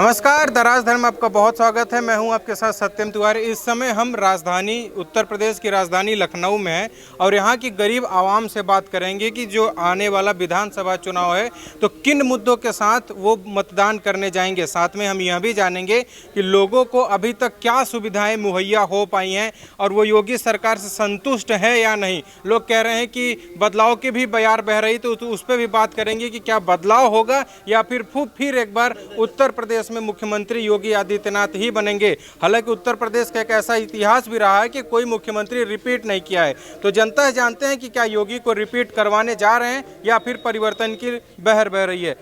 नमस्कार, दराज धर्म आपका बहुत स्वागत है। मैं हूं आपके साथ सत्यम तिवारी। इस समय हम राजधानी उत्तर प्रदेश की राजधानी लखनऊ में हैं और यहां की गरीब आवाम से बात करेंगे कि जो आने वाला विधानसभा चुनाव है तो किन मुद्दों के साथ वो मतदान करने जाएंगे। साथ में हम यह भी जानेंगे कि लोगों को अभी तक क्या सुविधाएं मुहैया हो पाई हैं और वो योगी सरकार से संतुष्ट है या नहीं। लोग कह रहे हैं कि बदलाव की भी बयार बह रही, तो उस पर भी बात करेंगे कि क्या बदलाव होगा या फिर एक बार उत्तर प्रदेश में मुख्यमंत्री योगी आदित्यनाथ ही बनेंगे। हालांकि उत्तर प्रदेश का एक ऐसा इतिहास भी रहा है कि कोई मुख्यमंत्री रिपीट नहीं किया है। तो जनता जानते हैं कि क्या योगी को रिपीट करवाने जा रहे हैं या फिर परिवर्तन की बहर बह रही है।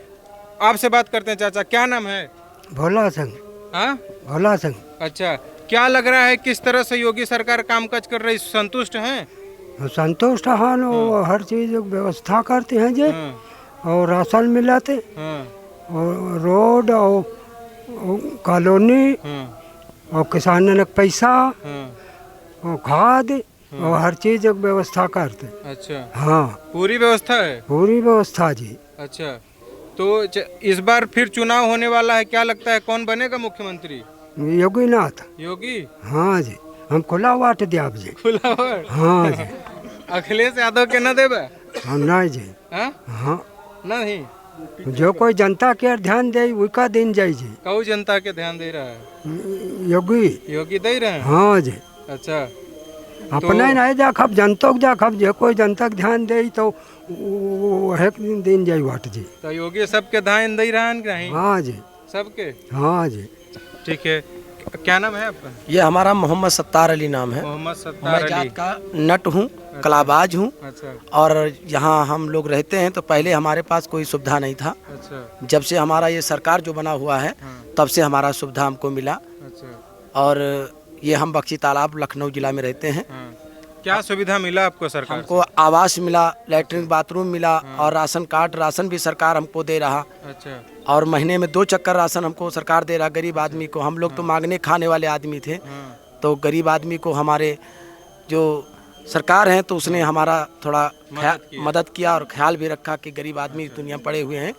आपसे बात करते हैं। चाचा, क्या नाम है? भोला सिंह। हाँ, भोला सिंह। अच्छा, क्या लग रहा है किस तरह से योगी सरकार कामकाज कर रही, संतुष्ट हैं? संतुष्ट हाँ, वो हर चीज व्यवस्था करते हैं जी। और राशन मिलाते और रोड और कॉलोनी और किसानों ने पैसा और खाद और हर चीज व्यवस्था करते। अच्छा, हाँ, पूरी व्यवस्था है। पूरी व्यवस्था जी। अच्छा, तो इस बार फिर चुनाव होने वाला है, क्या लगता है कौन बनेगा मुख्यमंत्री? योगीनाथ। योगी? हाँ जी, हम खुला वाट दिया जी। खुला वाट? हाँ जी। अखिलेश यादव के न देबे? हम नहीं जी। हाँ, नहीं, जो कोई जनता के ध्यान दे उनका दिन जाए जी। कऊ जनता के ध्यान दे रहा है? योगी दे रहे हैं। हाँ जी। अच्छा, अपने नहीं देखब, जनता के देखब। जो कोई जनता के ध्यान दे तो एक दिन जाए वाट जी। तो योगी सबके ध्यान दे रहा है नहीं? हाँ जी, सबके। हाँ जी। ठीक है, क्या नाम है आपका? ये हमारा मोहम्मद सत्तार अली नाम है। मोहम्मद सत्तार अली। जात का नट हूँ, कलाबाज हूँ। अच्छा, और यहाँ हम लोग रहते हैं तो पहले हमारे पास कोई सुविधा नहीं था। अच्छा, जब से हमारा ये सरकार जो बना हुआ है तब से हमारा सुविधा हमको मिला। अच्छा, और ये हम बख्शी तालाब लखनऊ जिला में रहते हैं। क्या सुविधा मिला आपको सरकार हमको आवास मिला, लैट्रिन बाथरूम मिला और राशन कार्ड, राशन भी सरकार हमको दे रहा। अच्छा, और महीने में 2 चक्कर राशन हमको सरकार दे रहा गरीब आदमी को। हम लोग तो मांगने खाने वाले आदमी थे, तो गरीब आदमी को हमारे जो सरकार है तो उसने हमारा थोड़ा मदद किया और ख्याल भी रखा कि गरीब आदमी दुनिया में पड़े हुए हैं,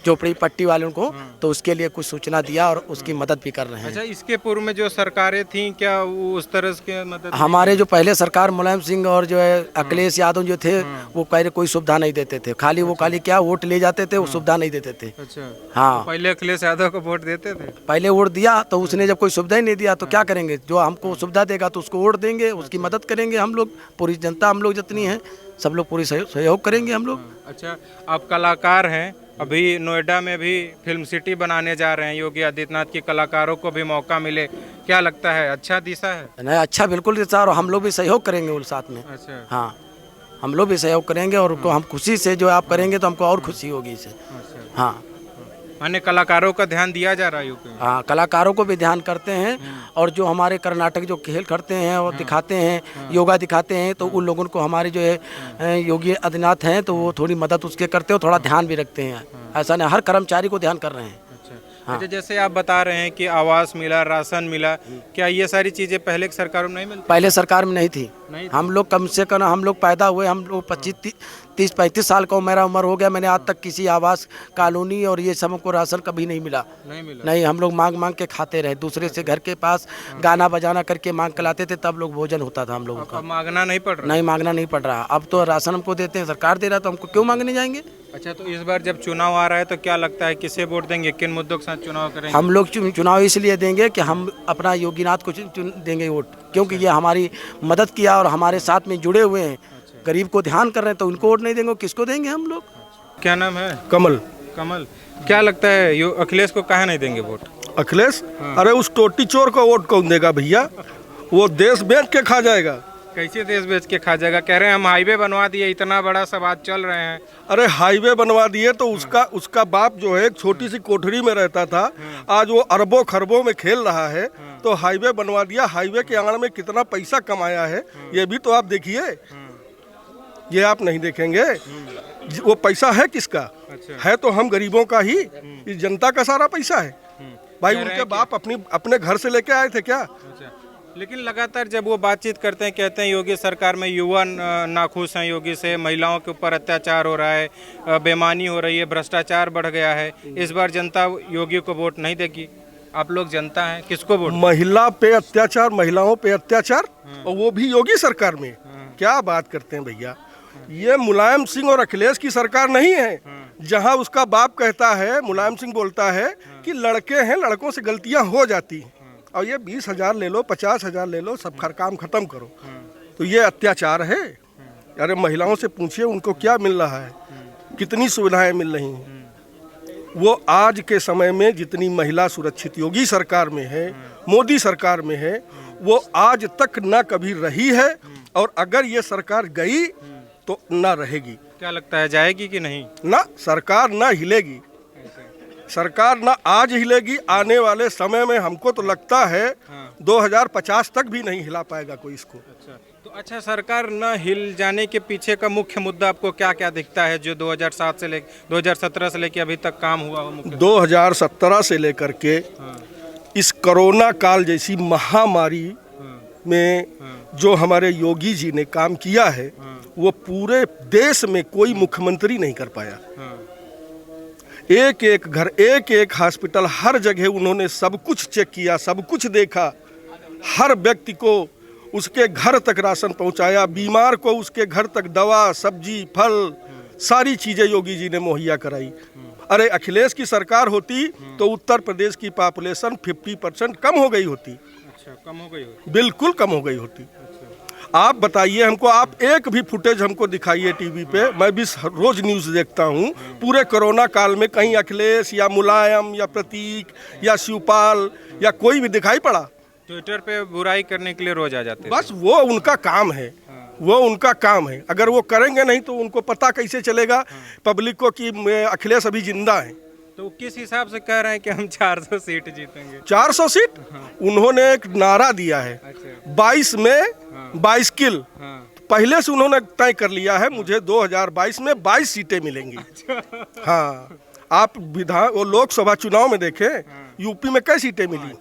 झोपड़ी पट्टी वालों को, तो उसके लिए कुछ सूचना दिया और उसकी मदद भी कर रहे हैं। अच्छा, इसके पूर्व में जो सरकारें थीं क्या वो उस तरह के मदद? हमारे जो पहले सरकार मुलायम सिंह और जो है अखिलेश यादव जो थे वो पहले कोई सुविधा नहीं देते थे। खाली वो क्या वोट ले जाते थे, वो सुविधा नहीं देते थे। अच्छा, हाँ, पहले अखिलेश यादव को वोट देते थे। पहले वोट दिया तो उसने जब कोई सुविधा ही नहीं दिया तो क्या करेंगे। जो हमको सुविधा देगा तो उसको वोट देंगे, उसकी मदद करेंगे। हम लोग पूरी जनता, हम लोग जितनी है सब लोग पूरी सहयोग करेंगे हम लोग। अच्छा, आप कलाकार हैं, अभी नोएडा में भी फिल्म सिटी बनाने जा रहे हैं योगी आदित्यनाथ की, कलाकारों को भी मौका मिले, क्या लगता है अच्छा दिशा है? नहीं, अच्छा बिल्कुल दिशा, और हम लोग भी सहयोग करेंगे उस साथ में। अच्छा, हाँ, हम लोग भी सहयोग करेंगे और उनको हम खुशी से जो आप करेंगे तो हमको और खुशी होगी इससे। अच्छा, हाँ, माने कलाकारों का ध्यान दिया जा रहा है यूपी में? हाँ, कलाकारों को भी ध्यान करते हैं। और जो हमारे कर्नाटक जो खेल करते हैं और दिखाते हैं, योगा दिखाते हैं, तो उन लोगों को हमारे जो है योगी आदित्यनाथ हैं तो वो थोड़ी मदद उसके करते हैं, थोड़ा ध्यान भी रखते हैं। ऐसा नहीं, हर कर्मचारी को ध्यान कर रहे हैं। अच्छा, जैसे आप बता रहे हैं कि आवास मिला, राशन मिला, क्या ये सारी चीजें पहले की सरकारों में नहीं मिलती? पहले सरकार में नहीं थी। नहीं थी। हम लोग कम से कम, हम लोग पैदा हुए, हम लोग 30-35 साल का मेरा उम्र हो गया, मैंने आज तक किसी आवास, कॉलोनी और ये सब को राशन कभी नहीं मिला। नहीं, हम लोग मांग मांग के खाते रहे, दूसरे से घर के पास गाना बजाना करके मांग के लाते थे, तब लोग भोजन होता था हम लोगों का। मांगना नहीं पड़ रहा? नहीं, मांगना नहीं पड़ रहा। अब तो राशन हमको देते हैं, सरकार दे रहा, तो हमको क्यों मांगने जाएंगे। अच्छा, तो इस बार जब चुनाव आ रहा है तो क्या लगता है किसे वोट देंगे, किन मुद्दों के साथ चुनाव करेंगे? हम लोग चुनाव इसलिए देंगे कि हम अपना योगीनाथ को देंगे वोट, क्योंकि ये हमारी मदद किया और हमारे साथ में जुड़े हुए हैं, गरीब को ध्यान कर रहे हैं, तो उनको वोट नहीं देंगे, किसको देंगे हम लोग। क्या नाम है? कमल। कमल, क्या लगता है अखिलेश को काहे नहीं देंगे वोट? अखिलेश? अरे उस टोटी चोर को वोट कौन देगा भैया, वो देश बेच के खा जाएगा। कैसे देश बेच के खा जाएगा? कह रहे हैं हम हाईवे बनवा दिए, इतना बड़ा सब आज चल रहे हैं। अरे हाईवे बनवा दिए तो उसका बाप जो है एक छोटी सी कोठरी में रहता था, आज वो अरबों खरबों में खेल रहा है। तो हाईवे बनवा दिया, हाईवे के आंगन में कितना पैसा कमाया है ये भी तो आप देखिए। ये आप नहीं देखेंगे, वो पैसा है किसका? अच्छा। है तो हम गरीबों का ही, इस जनता का सारा पैसा है भाई। उनके बाप अपने घर से लेके आए थे क्या? अच्छा, लेकिन लगातार जब वो बातचीत करते हैं कहते हैं योगी सरकार में युवा नाखुश हैं योगी से, महिलाओं के ऊपर अत्याचार हो रहा है, बेईमानी हो रही है, भ्रष्टाचार बढ़ गया है। इस बार जनता योगी को वोट नहीं देगी। आप लोग जनता हैं, किसको वोट? महिला पे अत्याचार, महिलाओं पे अत्याचार, और वो भी योगी सरकार में। क्या बात करते हैं भैया, ये मुलायम सिंह और अखिलेश की सरकार नहीं है। जहां उसका बाप कहता है, मुलायम सिंह बोलता है कि लड़के हैं, लड़कों से गलतियां हो जाती हैं, और ये 20,000 ले लो, 50,000 ले लो, सब काम खत्म करो, तो ये अत्याचार है। अरे महिलाओं से पूछिए उनको क्या मिल रहा है, कितनी सुविधाएं मिल रही हैं। वो आज के समय में जितनी महिला सुरक्षित योगी सरकार में है, मोदी सरकार में है, वो आज तक ना कभी रही है, और अगर ये सरकार गई तो ना रहेगी। क्या लगता है, जाएगी कि नहीं? ना, सरकार ना हिलेगी, सरकार ना आज हिलेगी, आने वाले समय में हमको तो लगता है 2050 तक भी नहीं हिला पाएगा कोई इसको। अच्छा, सरकार न हिल जाने के पीछे का मुख्य मुद्दा आपको क्या क्या दिखता है, जो 2007 से लेकर 2017 से लेकर अभी तक काम हुआ हो? मुख्य 2017 से लेकर के इस कोरोना काल जैसी महामारी में जो हमारे योगी जी ने काम किया है, वो पूरे देश में कोई मुख्यमंत्री नहीं कर पाया। एक एक घर, एक एक हॉस्पिटल, हर जगह उन्होंने सब कुछ चेक किया, सब कुछ देखा, हर व्यक्ति को उसके घर तक राशन पहुंचाया, बीमार को उसके घर तक दवा, सब्जी, फल, सारी चीजें योगी जी ने मुहैया कराई। अरे अखिलेश की सरकार होती तो उत्तर प्रदेश की पॉपुलेशन 50% कम हो गई होती। अच्छा, कम हो गई होती? बिल्कुल कम हो गई होती। आप बताइए हमको, आप एक भी फुटेज हमको दिखाइए टीवी पे, मैं भी रोज न्यूज़ देखता हूँ, पूरे कोरोना काल में कहीं अखिलेश या मुलायम या प्रतीक या शिवपाल या कोई भी दिखाई पड़ा? ट्विटर पे बुराई करने के लिए रोज आ जाते हैं। बस वो उनका काम है, वो उनका काम है। अगर वो करेंगे नहीं तो उनको पता कैसे चलेगा पब्लिक को कि अखिलेश अभी जिंदा है। तो किस हिसाब से कह रहे हैं कि हम 400 सीट जीतेंगे? 400 सीट उन्होंने एक नारा दिया है, 22 में 22 किल। पहले से उन्होंने तय कर लिया है, मुझे 2022 में 22 सीटें मिलेंगी। हाँ, आप वो लोकसभा चुनाव में देखें, यूपी में कई सीटें मिली,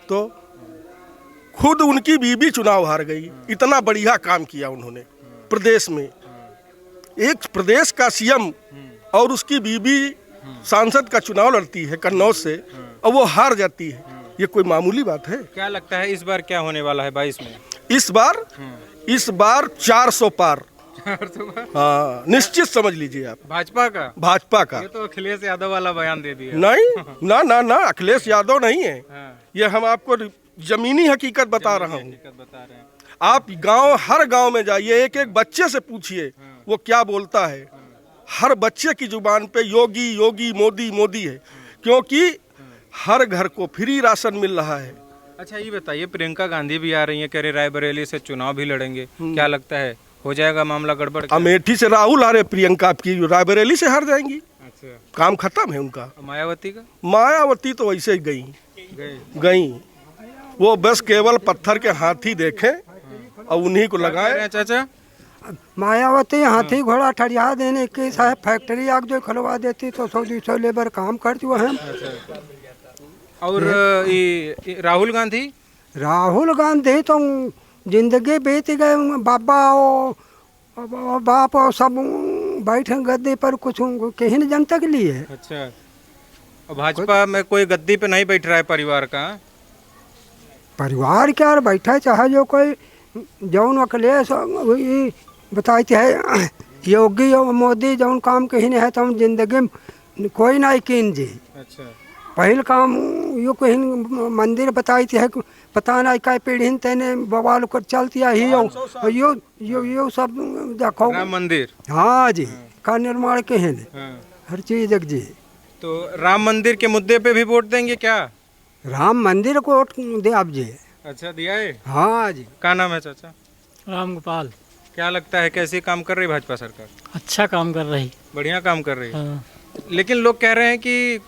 तो खुद उनकी बीबी चुनाव हार गई। इतना बढ़िया काम किया उन्होंने प्रदेश में। एक प्रदेश का सीएम और उसकी बीबी सांसद का चुनाव लड़ती है कन्नौज से, और वो हार जाती है, ये कोई मामूली बात है? क्या लगता है इस बार क्या होने वाला है 22 में? इस बार 400 पार। हाँ, निश्चित समझ लीजिए आप। भाजपा का? भाजपा का। ये तो अखिलेश यादव वाला बयान दे दिया। नहीं, ना ना ना, अखिलेश यादव नहीं है। ये हम आपको जमीनी हकीकत बता रहा हूँ। आप गांव, हर गांव में जाइए, एक एक बच्चे से पूछिए वो क्या बोलता है। हर बच्चे की जुबान पे योगी योगी, मोदी मोदी है, क्योंकि हर घर को फ्री राशन मिल रहा है। अच्छा, ये बताइए, प्रियंका गांधी भी आ रही है, कह रहे रायबरेली से चुनाव भी लड़ेंगे, क्या लगता है हो जाएगा मामला गड़बड़? अमेठी से राहुल आ रहे, प्रियंका आपकी रायबरेली से हार जाएंगी। अच्छा, काम खत्म है उनका। मायावती का? मायावती तो वैसे ही गई। वो बस केवल पत्थर के हाथी देखें और उन्हीं को लगाए। चाचा, मायावती हाथी घोड़ा ठड़िया देने की साहब फैक्ट्री आग जो खुलवा देती तो 100-200 लेबर काम करती वो हैं। और राहुल गांधी? राहुल गांधी तो जिंदगी बीत गए, बाबा और बाप और सब बैठे गद्दी पर, कुछ कहीं नहीं जनता के लिए। अच्छा, और भाजपा में कोई गद्दी पे नहीं बैठ रहा है परिवार का? परिवार क्या बैठा, चाहे जो कोई जौन अखिलेश बताते है योगी और मोदी जौन काम कहीं नहीं है तो हम जिंदगी में कोई नहीं कीन जी। अच्छा, पहल काम यो कहीं मंदिर बताई है, पता नहीं क्या पीढ़ी तेने बवाल कर चलती है यो सब देखो। राम मंदिर? हाँ जी, का निर्माण कहीं हर चीज जी। तो राम मंदिर के मुद्दे पे भी वोट देंगे क्या? राम मंदिर को वोट दे आप जी। अच्छा, दिया है? हाँ जी। क्या नाम है चाचा? राम गोपाल। क्या लगता है कैसे काम कर रही भाजपा सरकार? अच्छा काम कर रही, बढ़िया काम कर रही है। हाँ। लेकिन लोग कह रहे हैं कि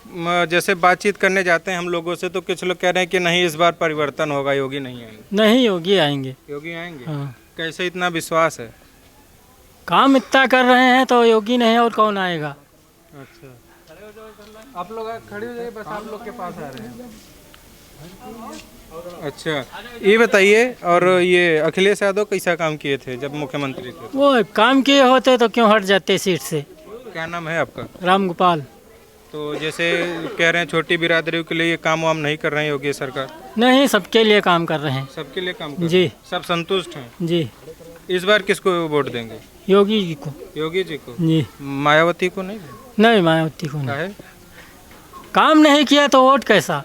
जैसे बातचीत करने जाते हैं हम लोगों से, तो कुछ लोग कह रहे हैं कि नहीं, इस बार परिवर्तन होगा, योगी नहीं आएंगे। नहीं, योगी आएंगे। योगी आएंगे? हाँ। कैसे इतना विश्वास है? काम इतना कर रहे हैं तो योगी नहीं और कौन आएगा? अच्छा, आप लोग खड़े हो जाइए, बस आप लोग के पास आ रहे हैं। अच्छा, ये बताइए, और ये अखिलेश यादव कैसा काम किए थे जब मुख्यमंत्री थे? वो काम किए होते तो क्यों हट जाते सीट से। क्या नाम है आपका? राम गोपाल। तो जैसे कह रहे हैं छोटी बिरादरियों के लिए ये काम वाम नहीं कर रहे हैं योगी सरकार, नहीं, सबके लिए काम कर रहे हैं। सबके लिए काम कर रहे जी हैं, सब संतुष्ट हैं। जी, इस बार किसको वोट देंगे? योगी जी को। योगी जी को? जी, मायावती को नहीं? नहीं, मायावती को नहीं। काहे? काम नहीं किया तो वोट कैसा?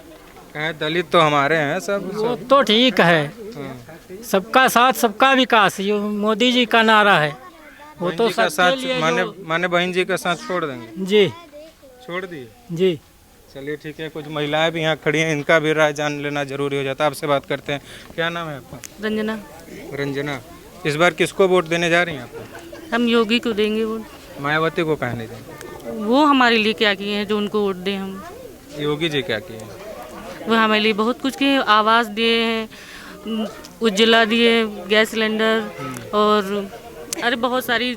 काहे? दलित तो हमारे हैं सब। वो तो ठीक है, हाँ। सबका साथ सबका विकास, ये मोदी जी का नारा है। वो बहन तो जी का सबके साथ लिए माने बहन जी का साथ छोड़ देंगे? जी छोड़ दिए? जी। चलिए ठीक है, कुछ महिलाएं भी यहाँ खड़ी हैं, इनका भी राय जान लेना जरूरी हो जाता है। आपसे बात करते हैं। क्या नाम है आपका? रंजना। रंजना, इस बार किसको वोट देने जा रही हैं आप? हम योगी को देंगे वोट। मायावती को कहने देंगे? वो हमारे लिए क्या किए हैं जो उनको वोट दें हम? योगी जी क्या किए हैं? वो हमारे लिए बहुत कुछ किए, आवास दिए हैं, उज्ज्वला दिए, गैस सिलेंडर, और अरे बहुत सारी,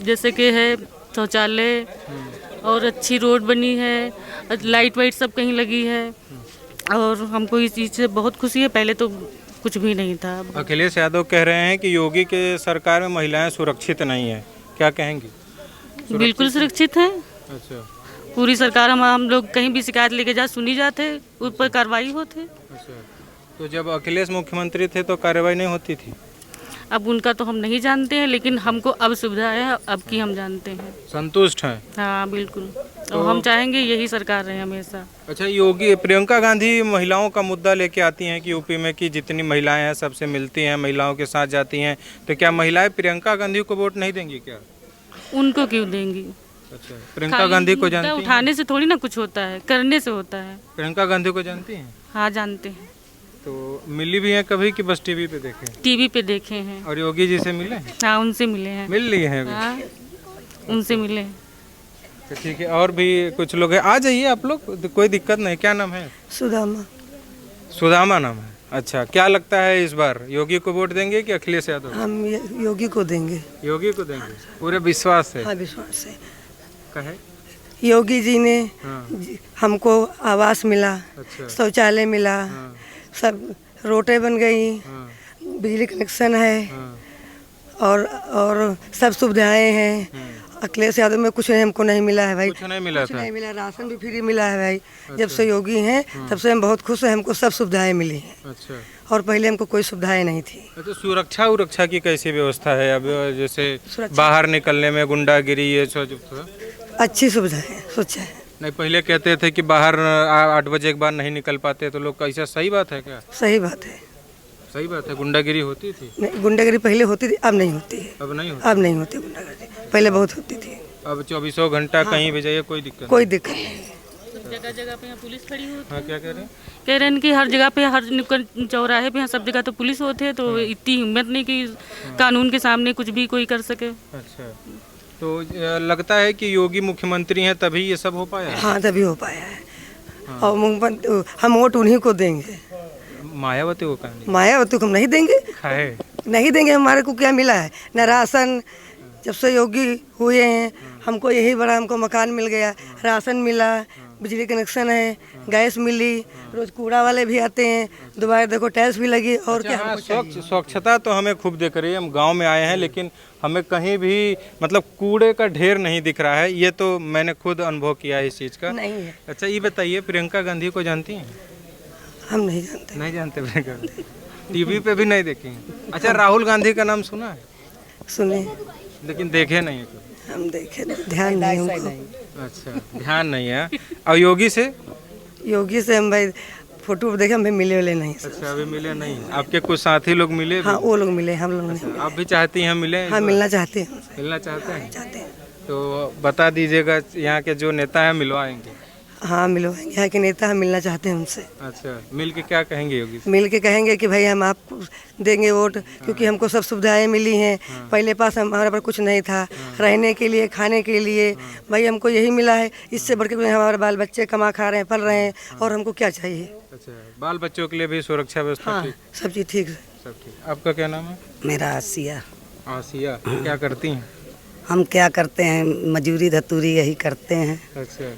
जैसे कि है शौचालय, और अच्छी रोड बनी है, लाइट वाइट सब कहीं लगी है, और हमको इस चीज़ से बहुत खुशी है। पहले तो कुछ भी नहीं था। अखिलेश यादव कह रहे हैं कि योगी के सरकार में महिलाएं सुरक्षित नहीं है, क्या कहेंगी? बिल्कुल सुरक्षित हैं। अच्छा पूरी सरकार, हम लोग कहीं भी शिकायत लेके जा सुनी जाते, उस पर कार्रवाई होते। अच्छा, तो जब अखिलेश मुख्यमंत्री थे तो कार्रवाई नहीं होती थी? अब उनका तो हम नहीं जानते हैं, लेकिन हमको अब सुविधा है, अब की हम जानते हैं। संतुष्ट हैं? हाँ बिल्कुल, तो हम चाहेंगे यही सरकार रहे हमेशा। अच्छा, योगी प्रियंका गांधी महिलाओं का मुद्दा लेके आती हैं कि यूपी में कि जितनी महिलाएं हैं सबसे मिलती हैं, महिलाओं के साथ जाती हैं, तो क्या महिलाएं प्रियंका गांधी को वोट नहीं देंगी क्या? उनको क्यों देंगी? अच्छा, प्रियंका गांधी को मुद्दा जानती हैं? उठाने से थोड़ी ना कुछ होता है, करने से होता है। प्रियंका गांधी को जानती हैं? हाँ जानते हैं, तो मिली भी हैं कभी कि बस टीवी पे देखे? टीवी पे देखे हैं। और योगी जी से मिले हैं? हाँ उनसे मिले हैं। मिल लिए हैं अभी? हाँ उनसे मिले हैं। तो ठीक है, और भी कुछ लोग हैं, आ जाइए आप लोग, कोई दिक्कत नहीं। क्या नाम है? सुदामा। सुदामा नाम है। अच्छा, क्या लगता है इस बार योगी को वोट देंगे कि अखिलेश यादव? हम योगी को देंगे। योगी को देंगे, पूरे विश्वास है? हाँ विश्वास है। कहे? योगी जी ने हाँ। हमको आवास मिला, अच्छा। शौचालय मिला, हाँ। सब रोडें बन गई, हाँ। बिजली कनेक्शन है, हाँ। और सब सुविधाएं हैं। अखिलेश यादव में कुछ हमको नहीं मिला है भाई, कुछ नहीं मिला कुछ था? नहीं मिला। राशन भी फ्री मिला है भाई। जब से योगी हैं तब से हम बहुत खुश हैं, हमको सब सुविधाएं मिली हैं, अच्छा। और पहले हमको कोई सुविधाएं नहीं थी। अच्छा, सुरक्षा की कैसी व्यवस्था है अब? जैसे बाहर निकलने में गुंडागिरी ये सब तो? अच्छी सुविधा है, सोचा है। नहीं, पहले कहते थे कि बाहर 8 बजे के बाद नहीं निकल पाते तो लोग, ऐसा सही बात है क्या? सही बात है। सही बात है, गुंडागिरी होती थी? नहीं, गुंडागिरी पहले होती थी, अब नहीं होती है। अब नहीं होती? अब नहीं होती गुंडागिरी, पहले बहुत होती थी। अब 24 घंटा कहीं भी जाइए कोई दिक्कत कोई दिक्कत नहीं। जगह जगह पे यहाँ पुलिस खड़ी होती है। हाँ, क्या कह रहे हैं? कह रहे हैं कि हर जगह पे, हर नुक्कड़ चौराहे पे, सब जगह तो पुलिस होते हैं, तो इतनी हिम्मत नहीं कि कानून के सामने कुछ भी कोई कर सके। अच्छा, तो लगता है कि योगी मुख्यमंत्री हैं तभी ये सब हो पाया है? हाँ तभी हो पाया है। और हम वोट उन्हीं को देंगे। मायावती को कहा? मायावती को हम नहीं देंगे, खाए नहीं देंगे। हमारे को क्या मिला है? न राशन, जब से योगी हुए हैं हमको यही बड़ा, हमको मकान मिल गया, राशन मिला, बिजली कनेक्शन है, गैस मिली, रोज कूड़ा वाले भी आते हैं, दोबारा देखो टैक्स भी लगी, और क्या हमको चाहिए? स्वच्छता तो हमें खूब दिख रही है, हम गांव में आए हैं, लेकिन हमें कहीं भी मतलब कूड़े का ढेर नहीं दिख रहा है। ये तो मैंने खुद अनुभव किया है इस चीज़ का। नहीं है। अच्छा, ये बताइए, प्रियंका गांधी को जानती हैं? हम नहीं जानते। नहीं जानते प्रियंका गांधी? टीवी पे भी नहीं देखेंगे? अच्छा, राहुल गांधी का नाम सुना है सुने, लेकिन देखे नहीं है कभी? हम देखे, ध्यान नहीं हमको। अच्छा, ध्यान नहीं है। और योगी से? योगी से हम भाई फोटो देखे, हम भी मिले वाले नहीं। अच्छा, अभी मिले नहीं? आपके कुछ साथी लोग मिले? हाँ वो लोग मिले, हम लोग नहीं। आप भी चाहती हैं हम मिले? हाँ मिलना चाहते हैं, मिलना चाहते हैं? चाहते हैं। तो बता दीजिएगा, यहाँ के जो नेता हैं मिलवाएंगे? हाँ मिलवाएंगे, यहाँ के नेता हम मिलना चाहते हैं उनसे। अच्छा, मिल के क्या कहेंगे योगी से? मिल के कहेंगे कि भाई हम आपको देंगे वोट, क्योंकि हमको सब सुविधाएं मिली हैं। पहले पास हमारे पर कुछ नहीं था, रहने के लिए, खाने के लिए, भाई हमको यही मिला है। इससे बढ़ के हमारे बाल बच्चे कमा खा रहे हैं, पल रहे हैं, और हमको क्या चाहिए? अच्छा, बाल बच्चों के लिए भी सुरक्षा व्यवस्था हाँ ठीक? सब चीज़ ठीक है। सब ठीक। आपका क्या नाम है? मेरा आसिया। आसिया, क्या करती हैं? हम क्या करते हैं, मजूरी धतूरी यही करते हैं। अच्छा,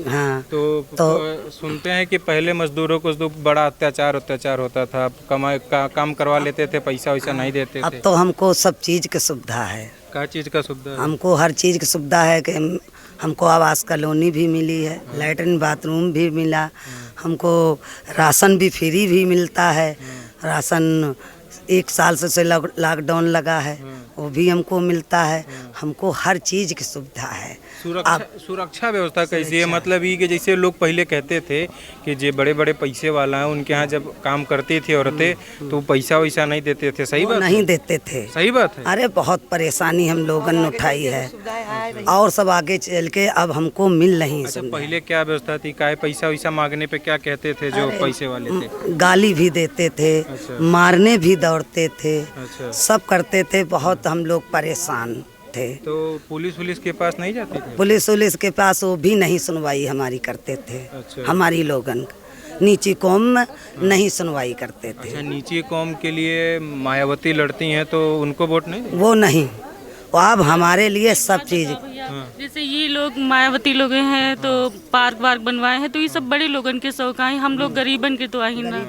हाँ तो सुनते हैं कि पहले मजदूरों को तो बड़ा अत्याचार होता था, काम करवा लेते थे, पैसा वैसा नहीं देते अब थे। तो हमको सब चीज़ की सुविधा है। क्या चीज़ का सुविधा है? हमको हर चीज़ की सुविधा है कि हमको आवास कॉलोनी भी मिली है, लैट्रिन बाथरूम भी मिला, हमको राशन भी फ्री भी मिलता है। राशन 1 साल से लॉकडाउन लगा है, वो भी हमको मिलता है। हमको हर चीज़ की सुविधा है। सुरक्षा व्यवस्था कैसी है? मतलब ये कि जैसे लोग पहले कहते थे कि जो बड़े बड़े पैसे वाला है उनके यहाँ जब काम करती थी औरतें तो पैसा वैसा नहीं देते थे, सही बात नहीं देते थे। सही बात है। अरे बहुत परेशानी हम लोगों ने उठाई है और सब आगे चल के अब हमको मिल नहीं। अच्छा, पहले क्या व्यवस्था थी? काय पैसा वैसा मांगने पे क्या कहते थे जो पैसे वाले थे? गाली भी देते थे, मारने भी दौड़ते थे, अच्छा। सब करते थे। बहुत हम लोग परेशान थे। तो पुलिस के पास नहीं जाते थे? पुलिस के पास वो भी नहीं सुनवाई हमारी करते थे। अच्छा। हमारी लोगन नीची कौम में नहीं सुनवाई करते थे। अच्छा, नीची कौम के लिए मायावती लड़ती हैं तो उनको वोट नहीं देते? वो नहीं, अब हमारे लिए सब चीज़। जैसे ये लोग मायावती लोग हैं तो पार्क वार्क बनवाए हैं, तो ये सब बड़े लोगन के शौक हैं। हम लोग गरीबन के तो आई ना,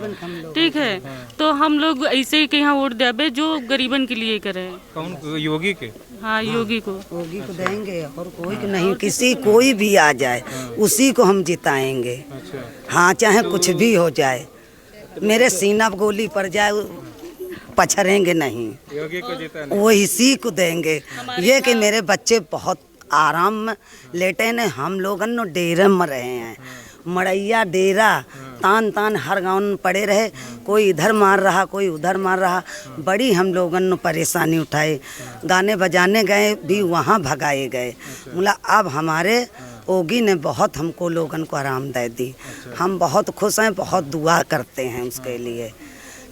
ठीक है। तो हम लोग ऐसे ही के यहाँ वोट देबे जो गरीबन के लिए करे। कौन? योगी के? हाँ, योगी को देंगे और कोई को नहीं। किसी कोई भी आ जाए उसी को हम जिताएंगे। अच्छा। हाँ, चाहे कुछ भी हो जाए, मेरे सीना पर गोली पड़ जाए पछड़ेंगे नहीं, योगी को जीता वो इसी को देंगे। ये कि मेरे बच्चे बहुत आराम में लेटे ने, हम लोगन नो डेरे में रहे हैं। मड़ैया डेरा तान तान हर गाँव में पड़े रहे, कोई इधर मार रहा कोई उधर मार रहा। बड़ी हम लोगन ने परेशानी उठाई। गाने बजाने गए भी वहाँ भगाए गए। बोला अब हमारे योगी ने बहुत हमको लोगन को आराम दे दी। हम बहुत खुश हैं, बहुत दुआ करते हैं उसके लिए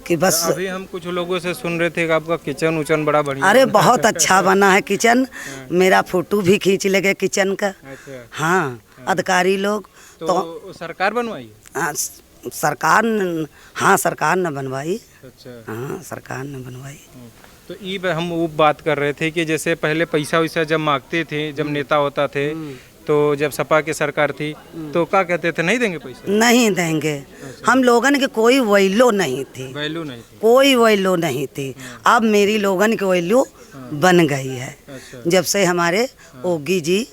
कि बस। अभी हम कुछ लोगों से सुन रहे थे कि आपका किचन उचन बड़ा बढ़िया। अरे बहुत अच्छा बना है किचन। मेरा फोटो भी खींच लगे किचन का। अच्छा। हाँ, अधिकारी लोग तो सरकार बनवाई? हाँ, सरकार ने बनवाई। अच्छा। हाँ, सरकार ने बनवाई। तो ये हम वो बात कर रहे थे कि जैसे पहले पैसा वैसा जब मांगते थे, जब नेता होता थे तो जब सपा की सरकार थी तो क्या कहते थे? नहीं देंगे पैसा? नहीं देंगे। हम लोगन के कोई वैल्यू नहीं थी, वैल्यू नहीं थी। कोई वैल्यू नहीं थी। अब मेरी लोगन की वैल्यू बन गई है। जब से हमारे योगी जी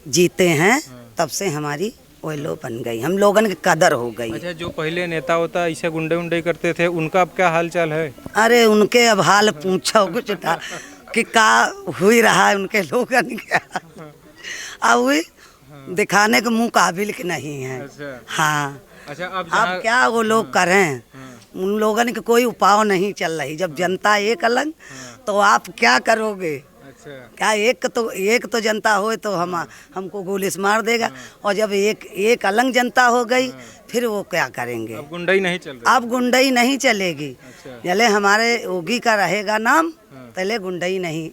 जीते हैं तब से हमारी वैल्यू बन गई, हम लोगन की कदर हो गई। अच्छा, जो पहले नेता होता ऐसे गुंडे उंडे करते थे उनका अब क्या हाल चाल है? अरे उनके अब हाल पूछो कुछ था कि का हुई रहा है उनके लोगन का। अब हुई दिखाने के मुँह काबिल के नहीं है। अच्छा। हाँ। अच्छा, अब क्या वो लोग करें? उन लोगन की कोई उपाय नहीं चल रही। जब जनता एक अलग तो आप क्या करोगे? अच्छा। क्या एक तो जनता हो तो हमको गोली से मार देगा, और जब एक अलग जनता हो गई फिर वो क्या करेंगे? अब गुंडाई नहीं चल रही? अब गुंडाई नहीं चलेगी। अच्छा। चले हमारे योगी का रहेगा नाम, पहले गुंडाई नहीं,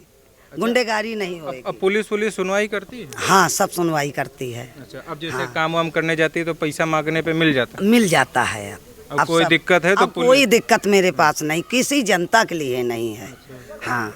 गुंडेगारी नहीं होगी। अब पुलिस सुनवाई करती है? हाँ, सब सुनवाई करती है। अच्छा। अब जैसे काम वाम करने जाती है तो पैसा मांगने पे मिल जाता है? मिल जाता है। अब कोई दिक्कत है तो कोई दिक्कत मेरे पास नहीं, किसी जनता के लिए नहीं है। हाँ।